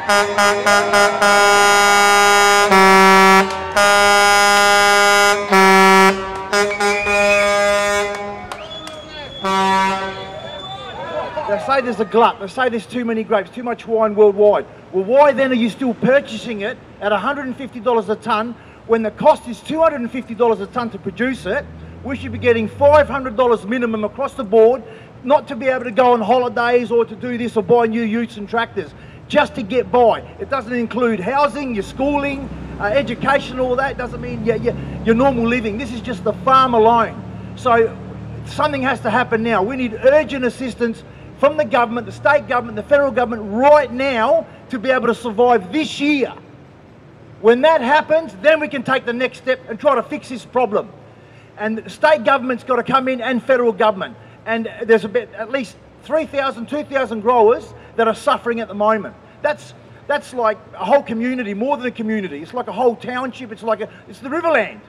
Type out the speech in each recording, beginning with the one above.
They say there's a glut, they say there's too many grapes, too much wine worldwide. Well, why then are you still purchasing it at $150 a tonne when the cost is $250 a tonne to produce it? We should be getting $500 minimum across the board, not to be able to go on holidays or to do this or buy new utes and tractors, just to get by. It doesn't include housing, your schooling, education, all that. It doesn't mean your normal living. This is just the farm alone. So something has to happen now. We need urgent assistance from the government, the state government, the federal government right now to be able to survive this year. When that happens, then we can take the next step and try to fix this problem. And the state government's got to come in, and federal government. And there's at least 3,000, 2,000 growers that are suffering at the moment. That's like a whole community, more than a community. It's like a whole township. It's the Riverland.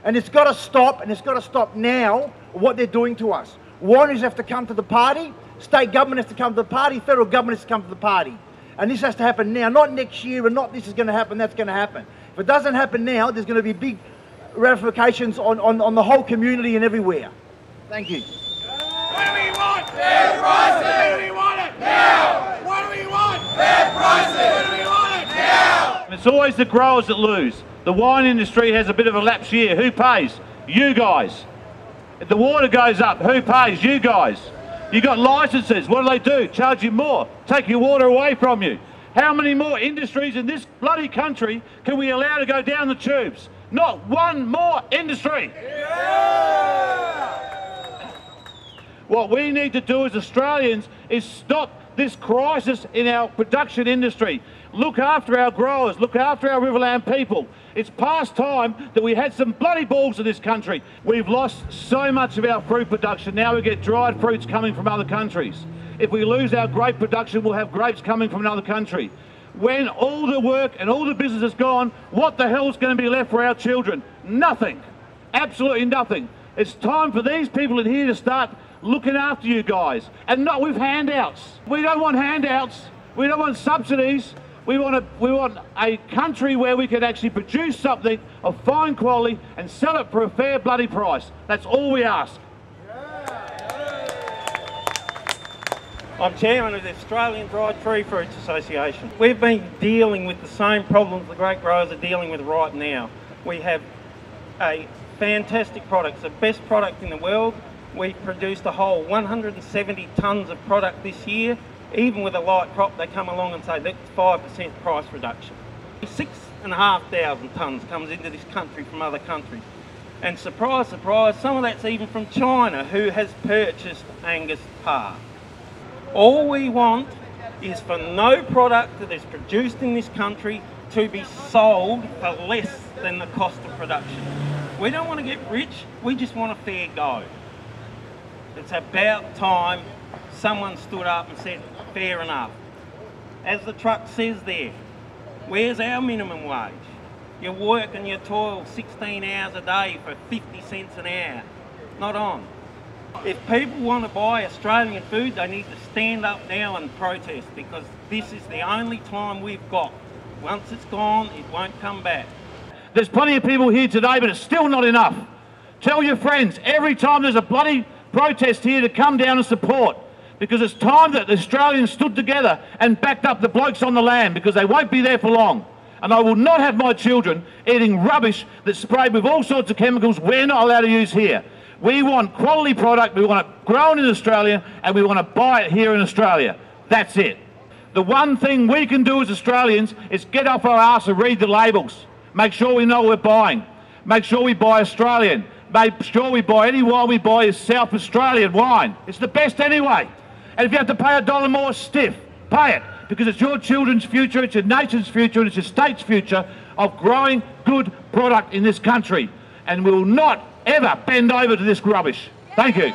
And it's got to stop, and it's got to stop now, what they're doing to us. Wineries have to come to the party, state government has to come to the party, federal government has to come to the party. And this has to happen now, not next year, and not this is going to happen, that's going to happen. If it doesn't happen now, there's going to be big ramifications on the whole community and everywhere. Thank you. What do we want? Fair prices! What do we want it? Now! What do we want? Fair prices! What do we want it? Now! It's always the growers that lose. The wine industry has a bit of a lapse year. Who pays? You guys. If the water goes up, who pays? You guys. You got licenses. What do? Charge you more. Take your water away from you. How many more industries in this bloody country can we allow to go down the tubes? Not one more industry. Yeah! What we need to do as Australians is stop this crisis in our production industry. Look after our growers, look after our Riverland people. It's past time that we had some bloody balls in this country. We've lost so much of our fruit production. Now we get dried fruits coming from other countries. If we lose our grape production, we'll have grapes coming from another country. When all the work and all the business is gone, what the hell's going to be left for our children? Nothing. Absolutely nothing. It's time for these people in here to start looking after you guys, and not with handouts. We don't want handouts. We don't want subsidies. We want a country where we can actually produce something of fine quality and sell it for a fair bloody price. That's all we ask. I'm chairman of the Australian Dried Tree Fruits Association. We've been dealing with the same problems the great growers are dealing with right now. We have a fantastic product, the best product in the world. We produced a whole 170 tonnes of product this year. Even with a light crop, they come along and say that's 5% price reduction. 6,500 tonnes comes into this country from other countries. And surprise, surprise, some of that's even from China, who has purchased Angus Parr. All we want is for no product that is produced in this country to be sold for less than the cost of production. We don't want to get rich, we just want a fair go. It's about time someone stood up and said, fair enough. As the truck says there, where's our minimum wage? You work and you toil 16 hours a day for 50 cents an hour. Not on. If people want to buy Australian food, they need to stand up now and protest, because this is the only time we've got. Once it's gone, it won't come back. There's plenty of people here today, but it's still not enough. Tell your friends, every time there's a bloody protest here, to come down and support, because it's time that the Australians stood together and backed up the blokes on the land, because they won't be there for long. And I will not have my children eating rubbish that's sprayed with all sorts of chemicals we're not allowed to use here. We want quality product, we want it grown in Australia, and we want to buy it here in Australia. That's it. The one thing we can do as Australians is get off our arse and read the labels. Make sure we know what we're buying. Make sure we buy Australian. Make sure we buy any wine we buy is South Australian wine. It's the best anyway. And if you have to pay $1 more, stiff, pay it. Because it's your children's future, it's your nation's future, and it's your state's future of growing good product in this country. And we will not ever bend over to this rubbish. Thank you.